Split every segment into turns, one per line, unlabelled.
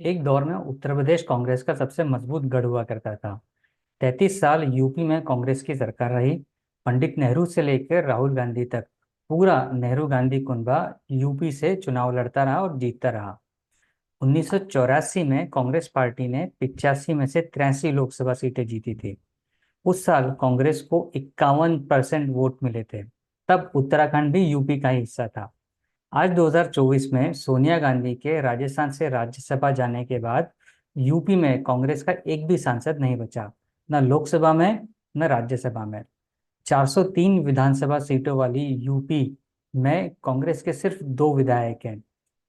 एक दौर में उत्तर प्रदेश कांग्रेस का सबसे मजबूत गढ़ हुआ करता था। 33 साल यूपी में कांग्रेस की सरकार रही। पंडित नेहरू से लेकर राहुल गांधी तक पूरा नेहरू गांधी कुनबा यूपी से चुनाव लड़ता रहा और जीतता रहा। 1984 में कांग्रेस पार्टी ने 85 में से 83 लोकसभा सीटें जीती थी। उस साल कांग्रेस को 51% वोट मिले थे। तब उत्तराखंड भी यूपी का ही हिस्सा था। आज 2024 में सोनिया गांधी के राजस्थान से राज्यसभा जाने के बाद यूपी में कांग्रेस का एक भी सांसद नहीं बचा, न लोकसभा में न राज्यसभा में। 403 विधानसभा सीटों वाली यूपी में कांग्रेस के सिर्फ दो विधायक हैं।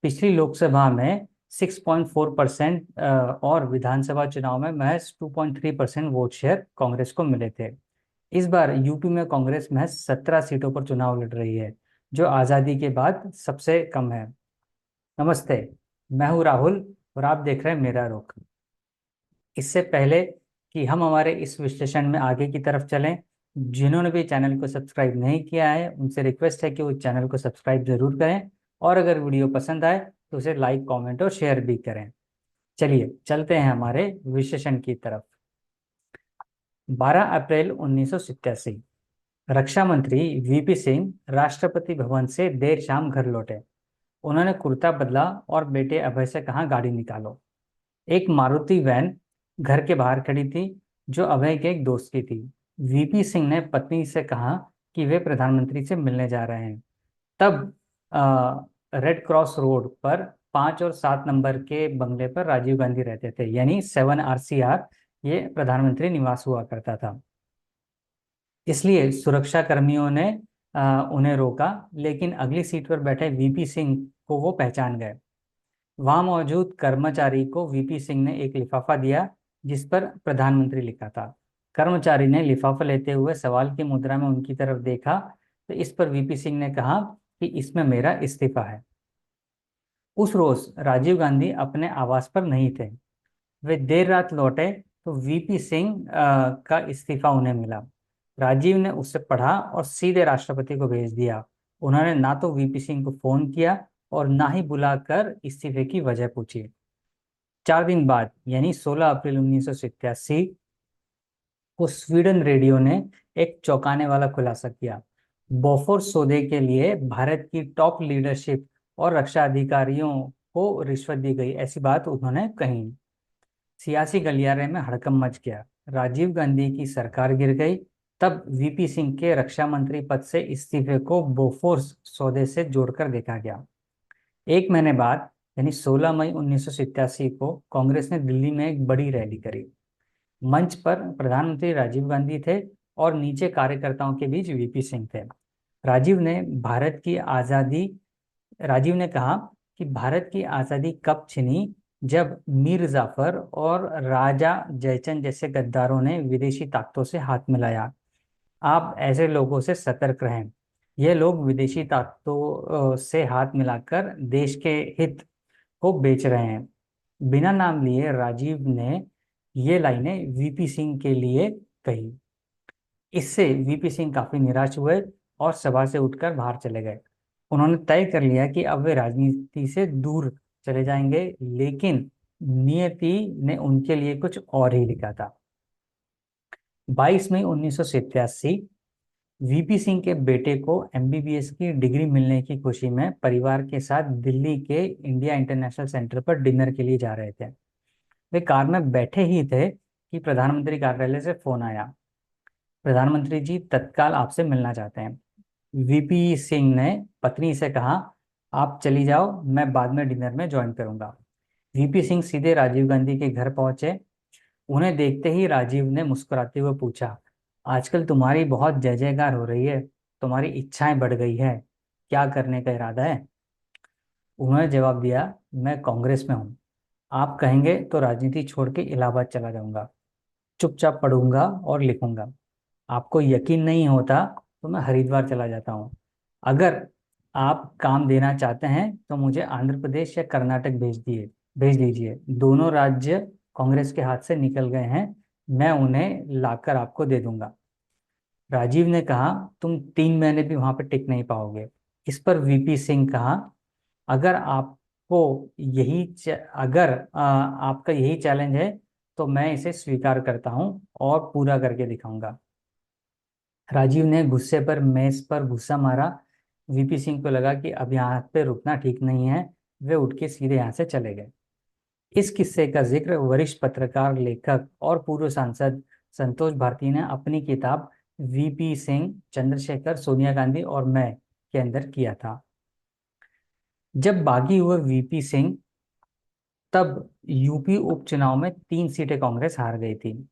पिछली लोकसभा में 6.4% और विधानसभा चुनाव में महज 2.3% वोट शेयर कांग्रेस को मिले थे। इस बार यूपी में कांग्रेस महज 17 सीटों पर चुनाव लड़ रही है, जो आज़ादी के बाद सबसे कम है। नमस्ते, मैं हूँ राहुल और आप देख रहे हैं मेरा रुख। इससे पहले कि हम हमारे इस विश्लेषण में आगे की तरफ चलें, जिन्होंने भी चैनल को सब्सक्राइब नहीं किया है उनसे रिक्वेस्ट है कि वो चैनल को सब्सक्राइब जरूर करें, और अगर वीडियो पसंद आए तो उसे लाइक, कमेंट और शेयर भी करें। चलिए चलते हैं हमारे विश्लेषण की तरफ। 12 अप्रैल 1987, रक्षा मंत्री वीपी सिंह राष्ट्रपति भवन से देर शाम घर लौटे। उन्होंने कुर्ता बदला और बेटे अभय से कहा, गाड़ी निकालो। एक मारुति वैन घर के बाहर खड़ी थी, जो अभय के एक दोस्त की थी। वीपी सिंह ने पत्नी से कहा कि वे प्रधानमंत्री से मिलने जा रहे हैं। तब रेड क्रॉस रोड पर 5 और 7 नंबर के बंगले पर राजीव गांधी रहते थे, यानी 7 RCR ये प्रधानमंत्री निवास हुआ करता था। इसलिए सुरक्षा कर्मियों ने उन्हें रोका, लेकिन अगली सीट पर बैठे वीपी सिंह को वो पहचान गए। वहां मौजूद कर्मचारी को वीपी सिंह ने एक लिफाफा दिया, जिस पर प्रधानमंत्री लिखा था। कर्मचारी ने लिफाफा लेते हुए सवाल की मुद्रा में उनकी तरफ देखा, तो इस पर वीपी सिंह ने कहा कि इसमें मेरा इस्तीफा है। उस रोज राजीव गांधी अपने आवास पर नहीं थे। वे देर रात लौटे तो वीपी सिंह का इस्तीफा उन्हें मिला। राजीव ने उसे पढ़ा और सीधे राष्ट्रपति को भेज दिया। उन्होंने ना तो वीपी सिंह को फोन किया और ना ही बुलाकर इस्तीफे की वजह पूछी। 4 दिन बाद यानी 16 अप्रैल 1987 को स्वीडन रेडियो ने एक चौंकाने वाला खुलासा किया। बोफोर्स सौदे के लिए भारत की टॉप लीडरशिप और रक्षा अधिकारियों को रिश्वत दी गई, ऐसी बात उन्होंने कही। सियासी गलियारे में हड़कंप मच गया। राजीव गांधी की सरकार गिर गई। तब वीपी सिंह के रक्षा मंत्री पद से इस्तीफे को बोफोर्स सौदे से जोड़कर देखा गया। एक महीने बाद यानी 16 मई 1987 को कांग्रेस ने दिल्ली में एक बड़ी रैली करी। मंच पर प्रधानमंत्री राजीव गांधी थे और नीचे कार्यकर्ताओं के बीच वीपी सिंह थे। राजीव ने भारत की आजादी राजीव ने कहा कि भारत की आजादी कब छिनी, जब मीर जाफर और राजा जयचंद जैसे गद्दारों ने विदेशी ताकतों से हाथ मिलाया। आप ऐसे लोगों से सतर्क रहें। ये लोग विदेशी ताकतों से हाथ मिलाकर देश के हित को बेच रहे हैं। बिना नाम लिए राजीव ने ये लाइनें वीपी सिंह के लिए कही। इससे वीपी सिंह काफी निराश हुए और सभा से उठकर बाहर चले गए। उन्होंने तय कर लिया कि अब वे राजनीति से दूर चले जाएंगे, लेकिन नियति ने उनके लिए कुछ और ही लिखा था। 22 मई 1987 वीपी सिंह के बेटे को एमबीबीएस की डिग्री मिलने की खुशी में परिवार के साथ दिल्ली के इंडिया इंटरनेशनल सेंटर पर डिनर के लिए जा रहे थे। वे कार में बैठे ही थे कि प्रधानमंत्री कार्यालय से फोन आया। प्रधानमंत्री जी तत्काल आपसे मिलना चाहते हैं। वीपी सिंह ने पत्नी से कहा, आप चली जाओ, मैं बाद में डिनर में ज्वाइन करूंगा। वीपी सिंह सीधे राजीव गांधी के घर पहुंचे। उन्हें देखते ही राजीव ने मुस्कुराते हुए पूछा, आजकल तुम्हारी बहुत जय जयकार हो रही है, तुम्हारी इच्छाएं बढ़ गई है, क्या करने का इरादा है? उन्होंने जवाब दिया, मैं कांग्रेस में हूँ। आप कहेंगे तो राजनीति छोड़ के इलाहाबाद चला जाऊंगा, चुपचाप पढ़ूंगा और लिखूंगा। आपको यकीन नहीं होता तो मैं हरिद्वार चला जाता हूँ। अगर आप काम देना चाहते हैं तो मुझे आंध्र प्रदेश या कर्नाटक भेज दीजिए। दोनों राज्य कांग्रेस के हाथ से निकल गए हैं, मैं उन्हें लाकर आपको दे दूंगा। राजीव ने कहा, तुम 3 महीने भी वहां पर टिक नहीं पाओगे। इस पर वीपी सिंह कहा, अगर आप को अगर आपका यही चैलेंज है तो मैं इसे स्वीकार करता हूं और पूरा करके दिखाऊंगा। राजीव ने गुस्से पर मेज पर गुस्सा मारा। वीपी सिंह को लगा कि अब यहाँ पे रुकना ठीक नहीं है। वे उठ के सीधे यहाँ से चले गए। इस किस्से का जिक्र वरिष्ठ पत्रकार, लेखक और पूर्व सांसद संतोष भारती ने अपनी किताब वीपी सिंह, चंद्रशेखर, सोनिया गांधी और मैं के अंदर किया था। जब बागी हुए वीपी सिंह, तब यूपी उपचुनाव में 3 सीटें कांग्रेस हार गई थी।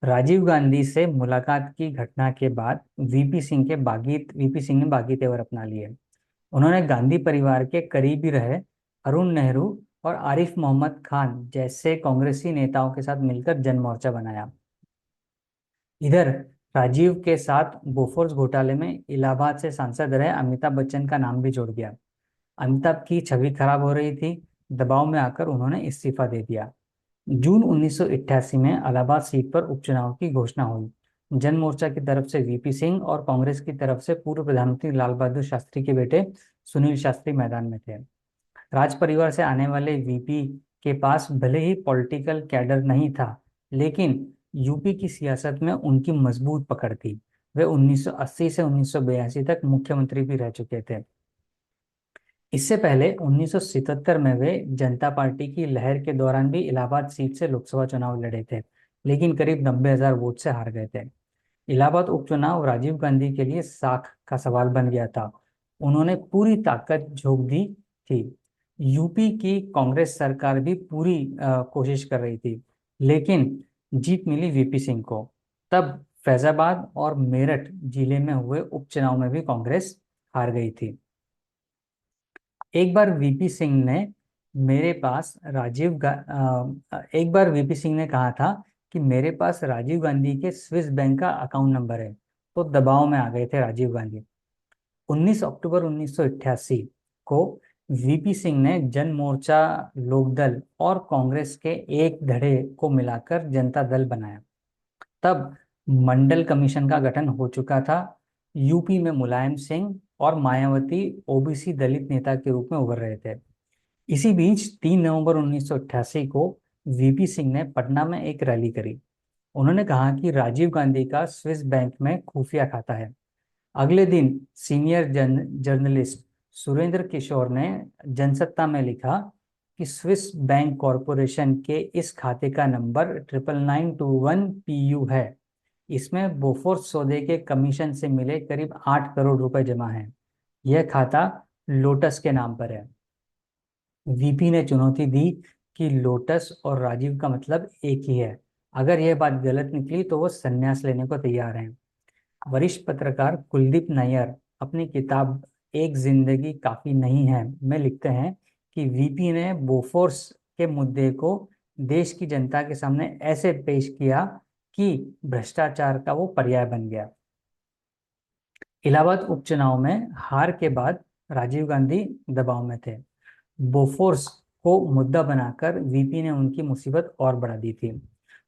राजीव गांधी से मुलाकात की घटना के बाद वीपी सिंह ने बागी तेवर अपना लिए। उन्होंने गांधी परिवार के करीबी रहे अरुण नेहरू और आरिफ मोहम्मद खान जैसे कांग्रेसी नेताओं के साथ मिलकर जन मोर्चा बनाया। इधर राजीव के साथ बोफोर्स घोटाले में इलाहाबाद से सांसद रहे अमिताभ बच्चन का नाम भी जुड़ गया। अमिताभ की छवि खराब हो रही थी। दबाव में आकर उन्होंने इस्तीफा दे दिया। जून 1988 में इलाहाबाद सीट पर उपचुनाव की घोषणा हुई। जन मोर्चा की तरफ से वीपी सिंह और कांग्रेस की तरफ से पूर्व प्रधानमंत्री लाल बहादुर शास्त्री के बेटे सुनील शास्त्री मैदान में थे। राज परिवार से आने वाले वीपी के पास भले ही पॉलिटिकल कैडर नहीं था, लेकिन यूपी की सियासत में उनकी मजबूत पकड़ थी। वे 1980 से 1982 तक मुख्यमंत्री भी रह चुके थे। इससे पहले 1977 में वे जनता पार्टी की लहर के दौरान भी इलाहाबाद सीट से लोकसभा चुनाव लड़े थे, लेकिन करीब 90,000 वोट से हार गए थे। इलाहाबाद उपचुनाव राजीव गांधी के लिए साख का सवाल बन गया था। उन्होंने पूरी ताकत झोंक दी थी। यूपी की कांग्रेस सरकार भी पूरी कोशिश कर रही थी, लेकिन जीत मिली वीपी सिंह को। तब फैजाबाद और मेरठ जिले में हुए उपचुनाव में भी कांग्रेस हार गई थी। एक बार वीपी सिंह ने एक बार वीपी सिंह ने कहा था कि मेरे पास राजीव गांधी के स्विस बैंक का अकाउंट नंबर है, तो दबाव में आ गए थे राजीव गांधी। 19 अक्टूबर 1988 को वीपी सिंह ने जन मोर्चा, लोकदल और कांग्रेस के एक धड़े को मिलाकर जनता दल बनाया। तब मंडल कमीशन का गठन हो चुका था। यूपी में मुलायम सिंह और मायावती ओबीसी दलित नेता के रूप में उभर रहे थे। इसी बीच 3 नवंबर 1988 को वीपी सिंह ने पटना में एक रैली करी। उन्होंने कहा कि राजीव गांधी का स्विस बैंक में खुफिया खाता है। अगले दिन सीनियर जर्नलिस्ट सुरेंद्र किशोर ने जनसत्ता में लिखा कि स्विस बैंक कॉरपोरेशन के इस खाते का नंबर 9991PU है। इसमें बोफोर्स सौदे के कमीशन से मिले करीब 8 करोड़ रुपए जमा हैं। यह खाता लोटस के नाम पर है। वीपी ने चुनौती दी कि लोटस और राजीव का मतलब एक ही है। अगर यह बात गलत निकली तो वो संन्यास लेने को तैयार हैं। वरिष्ठ पत्रकार कुलदीप नैयर अपनी किताब एक जिंदगी काफी नहीं है में लिखते हैं कि वीपी ने बोफोर्स के मुद्दे को देश की जनता के सामने ऐसे पेश किया कि भ्रष्टाचार का वो पर्याय बन गया। इलाहाबाद उपचुनाव में हार के बाद राजीव गांधी दबाव में थे। बोफोर्स को मुद्दा बनाकर वीपी ने उनकी मुसीबत और बढ़ा दी थी।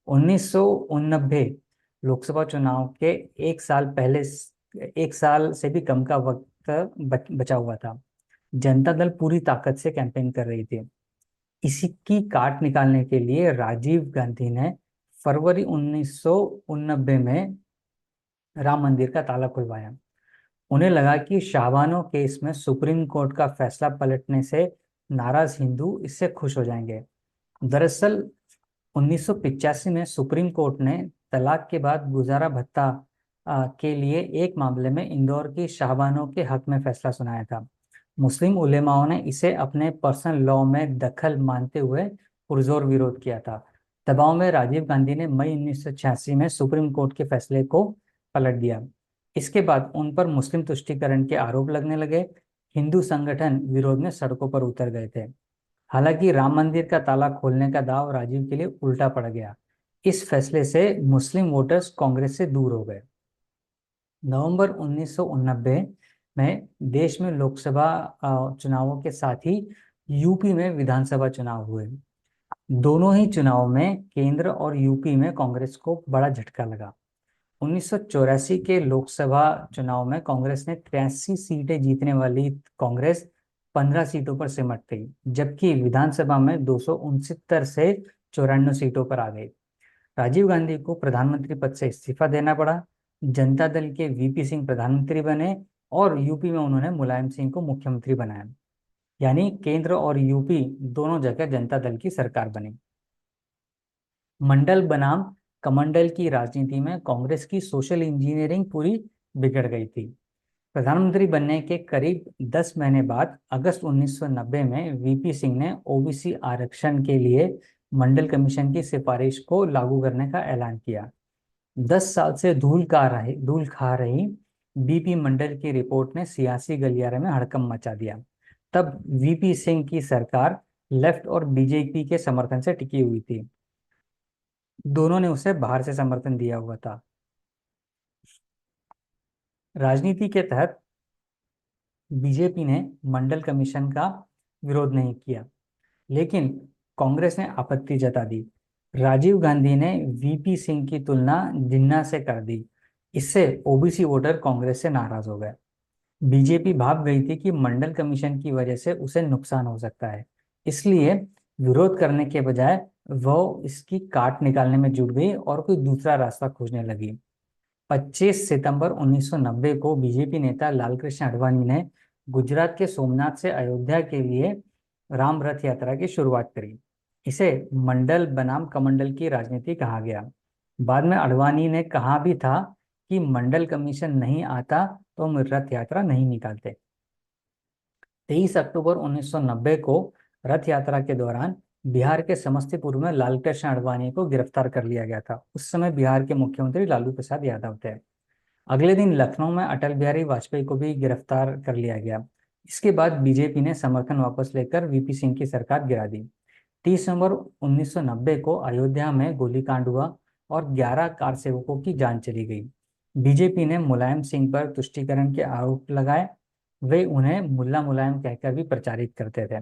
1989 लोकसभा चुनाव के एक साल से भी कम का वक्त बचा हुआ था। जनता दल पूरी ताकत से कैंपेन कर रही थी। इसी की काट निकालने के लिए राजीव गांधी ने फरवरी 1989 में राम मंदिर का ताला खुलवाया। उन्हें लगा कि शाहबानो केस में सुप्रीम कोर्ट का फैसला पलटने से नाराज हिंदू इससे खुश हो जाएंगे। दरअसल 1985 में सुप्रीम कोर्ट ने तलाक के बाद गुजारा भत्ता के लिए एक मामले में इंदौर की शाहबानो के हक में फैसला सुनाया था। मुस्लिम उलेमाओं ने इसे अपने पर्सनल लॉ में दखल मानते हुए पुरजोर विरोध किया था। दबाव में राजीव गांधी ने मई 1986 में सुप्रीम कोर्ट के फैसले को पलट दिया। इसके बाद उन पर मुस्लिम तुष्टीकरण के आरोप लगने लगे। हिंदू संगठन विरोध में सड़कों पर उतर गए थे। हालांकि राम मंदिर का ताला खोलने का दाव राजीव के लिए उल्टा पड़ गया। इस फैसले से मुस्लिम वोटर्स कांग्रेस से दूर हो गए। नवंबर 1989 में देश में लोकसभा चुनावों के साथ ही यूपी में विधानसभा चुनाव हुए। दोनों ही चुनाव में केंद्र और यूपी में कांग्रेस को बड़ा झटका लगा। 1984 के लोकसभा चुनाव में कांग्रेस ने 83 सीटें जीतने वाली कांग्रेस 15 सीटों पर सिमट गई, जबकि विधानसभा में 269 से 94 सीटों पर आ गई। राजीव गांधी को प्रधानमंत्री पद से इस्तीफा देना पड़ा। जनता दल के वीपी सिंह प्रधानमंत्री बने और यूपी में उन्होंने मुलायम सिंह को मुख्यमंत्री बनाया। यानी केंद्र और यूपी दोनों जगह जनता दल की सरकार बनी। मंडल बनाम कमंडल की राजनीति में कांग्रेस की सोशल इंजीनियरिंग पूरी बिगड़ गई थी। प्रधानमंत्री बनने के करीब 10 महीने बाद अगस्त 1990 में वीपी सिंह ने ओबीसी आरक्षण के लिए मंडल कमीशन की सिफारिश को लागू करने का ऐलान किया। 10 साल से धूल खा रही बीपी मंडल की रिपोर्ट ने सियासी गलियारे में हड़कंप मचा दिया। तब वीपी सिंह की सरकार लेफ्ट और बीजेपी के समर्थन से टिकी हुई थी। दोनों ने उसे बाहर से समर्थन दिया हुआ था। राजनीति के तहत बीजेपी ने मंडल कमीशन का विरोध नहीं किया, लेकिन कांग्रेस ने आपत्ति जता दी। राजीव गांधी ने वीपी सिंह की तुलना जिन्ना से कर दी। इससे ओबीसी वोटर कांग्रेस से नाराज हो गए। बीजेपी भाप गई थी कि मंडल कमीशन की वजह से उसे नुकसान हो सकता है, इसलिए विरोध करने के बजाय वो इसकी काट निकालने में जुट गई और कोई दूसरा रास्ता खोजने लगी। 25 सितंबर 1990 को बीजेपी नेता लालकृष्ण आडवाणी ने गुजरात के सोमनाथ से अयोध्या के लिए राम रथ यात्रा की शुरुआत करी। इसे मंडल बनाम कमंडल की राजनीति कहा गया। बाद में आडवाणी ने कहा भी था कि मंडल कमीशन नहीं आता तो हम रथ यात्रा नहीं निकालते। 23 अक्टूबर 1990 को रथ यात्रा के दौरान बिहार के समस्तीपुर में लालकृष्ण आडवाणी को गिरफ्तार कर लिया गया था। उस समय बिहार के मुख्यमंत्री लालू प्रसाद यादव थे। अगले दिन लखनऊ में अटल बिहारी वाजपेयी को भी गिरफ्तार कर लिया गया। इसके बाद बीजेपी ने समर्थन वापस लेकर वीपी सिंह की सरकार गिरा दी। 30 नवंबर 1990 को अयोध्या में गोलीकांड हुआ और 11 कार सेवकों की जान चली गई। बीजेपी ने मुलायम सिंह पर तुष्टीकरण के आरोप लगाए। वे उन्हें मुल्ला मुलायम कहकर भी प्रचारित करते थे।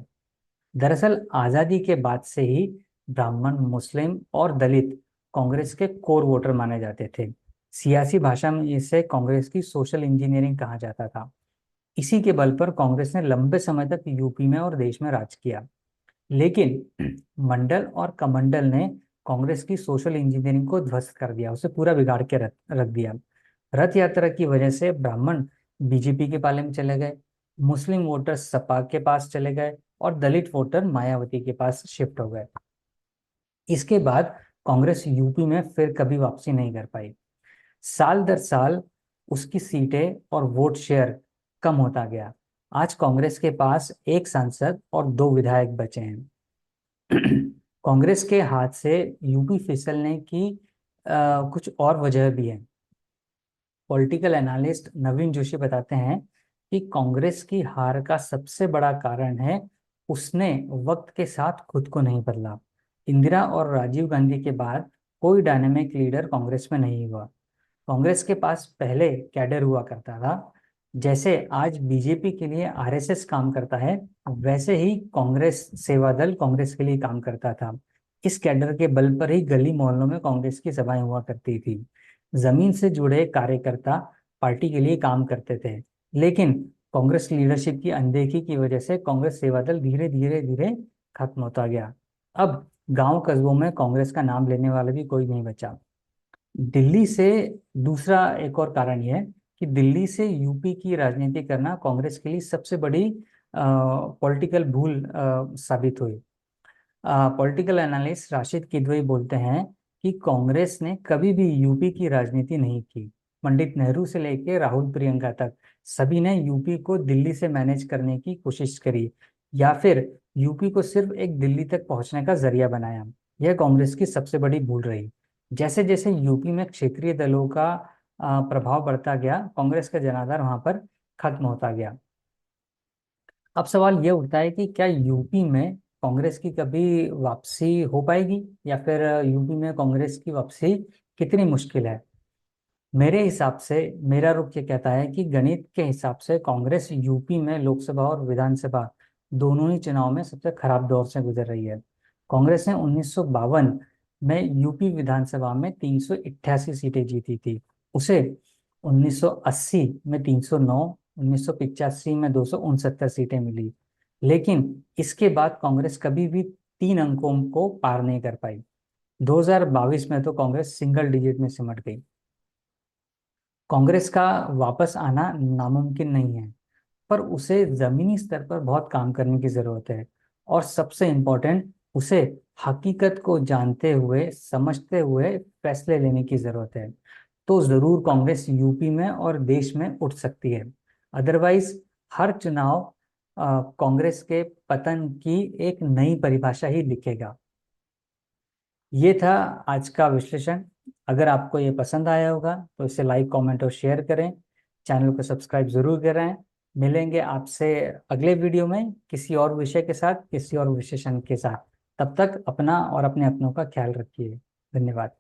दरअसल आजादी के बाद से ही ब्राह्मण, मुस्लिम और दलित कांग्रेस के कोर वोटर माने जाते थे। सियासी भाषा में इसे कांग्रेस की सोशल इंजीनियरिंग कहा जाता था। इसी के बल पर कांग्रेस ने लंबे समय तक यूपी में और देश में राज किया। लेकिन मंडल और कमंडल ने कांग्रेस की सोशल इंजीनियरिंग को ध्वस्त कर दिया, उसे पूरा बिगाड़ के रख दिया। रथ यात्रा की वजह से ब्राह्मण बीजेपी के पाले में चले गए, मुस्लिम वोटर सपा के पास चले गए और दलित वोटर मायावती के पास शिफ्ट हो गए। इसके बाद कांग्रेस यूपी में फिर कभी वापसी नहीं कर पाई। साल दर साल उसकी सीटें और वोट शेयर कम होता गया। आज कांग्रेस के पास एक सांसद और 2 विधायक बचे हैं। कांग्रेस के हाथ से यूपी फिसलने की कुछ और वजह भी है। पॉलिटिकल एनालिस्ट नवीन जोशी बताते हैं कि कांग्रेस की हार का सबसे बड़ा कारण है उसने वक्त के साथ खुद को नहीं बदला। इंदिरा और राजीव गांधी के बाद कोई डायनेमिक लीडर कांग्रेस में नहीं हुआ। कांग्रेस के पास पहले कैडर हुआ करता था। जैसे आज बीजेपी के लिए आरएसएस काम करता है, वैसे ही कांग्रेस सेवा दल कांग्रेस के लिए काम करता था। इस कैडर के बल पर ही गली मोहल्लों में कांग्रेस की सभाएं हुआ करती थी। जमीन से जुड़े कार्यकर्ता पार्टी के लिए काम करते थे। लेकिन कांग्रेस लीडरशिप की अनदेखी की वजह से कांग्रेस सेवा दल धीरे धीरे धीरे खत्म होता गया। अब गांव कस्बों में कांग्रेस का नाम लेने वाला भी कोई नहीं बचा। दिल्ली से दूसरा एक और कारण यह है कि दिल्ली से यूपी की राजनीति करना कांग्रेस के लिए सबसे बड़ी पॉलिटिकल भूल साबित हुई। पॉलिटिकल एनालिस्ट राशिद किदवई बोलते हैं कि कांग्रेस ने कभी भी यूपी की राजनीति नहीं की। पंडित नेहरू से लेकर राहुल प्रियंका तक सभी ने यूपी को दिल्ली से मैनेज करने की कोशिश करी या फिर यूपी को सिर्फ एक दिल्ली तक पहुंचने का जरिया बनाया। यह कांग्रेस की सबसे बड़ी भूल रही। जैसे जैसे यूपी में क्षेत्रीय दलों का प्रभाव बढ़ता गया, कांग्रेस का जनाधार वहां पर खत्म होता गया। अब सवाल यह उठता है कि क्या यूपी में कांग्रेस की कभी वापसी हो पाएगी या फिर यूपी में कांग्रेस की वापसी कितनी मुश्किल है। मेरे हिसाब से मेरा रुख ये कहता है कि गणित के हिसाब से कांग्रेस यूपी में लोकसभा और विधानसभा दोनों ही चुनाव में सबसे खराब दौर से गुजर रही है। कांग्रेस ने 1952 में यूपी विधानसभा में 388 सीटें जीती थी। उसे 1980 में 309, 1985 में 269 सीटें मिली। लेकिन इसके बाद कांग्रेस कभी भी 3 अंकों को पार नहीं कर पाई। 2022 में तो कांग्रेस सिंगल डिजिट में सिमट गई। कांग्रेस का वापस आना नामुमकिन नहीं है, पर उसे जमीनी स्तर पर बहुत काम करने की जरूरत है। और सबसे इम्पोर्टेंट, उसे हकीकत को जानते हुए समझते हुए फैसले लेने की जरूरत है। तो जरूर कांग्रेस यूपी में और देश में उठ सकती है। अदरवाइज हर चुनाव कांग्रेस के पतन की एक नई परिभाषा ही लिखेगा। ये था आज का विश्लेषण। अगर आपको ये पसंद आया होगा तो इसे लाइक, कमेंट और शेयर करें। चैनल को सब्सक्राइब जरूर करें। मिलेंगे आपसे अगले वीडियो में किसी और विषय के साथ, किसी और विशेषण के साथ। तब तक अपना और अपने अपनों का ख्याल रखिए। धन्यवाद।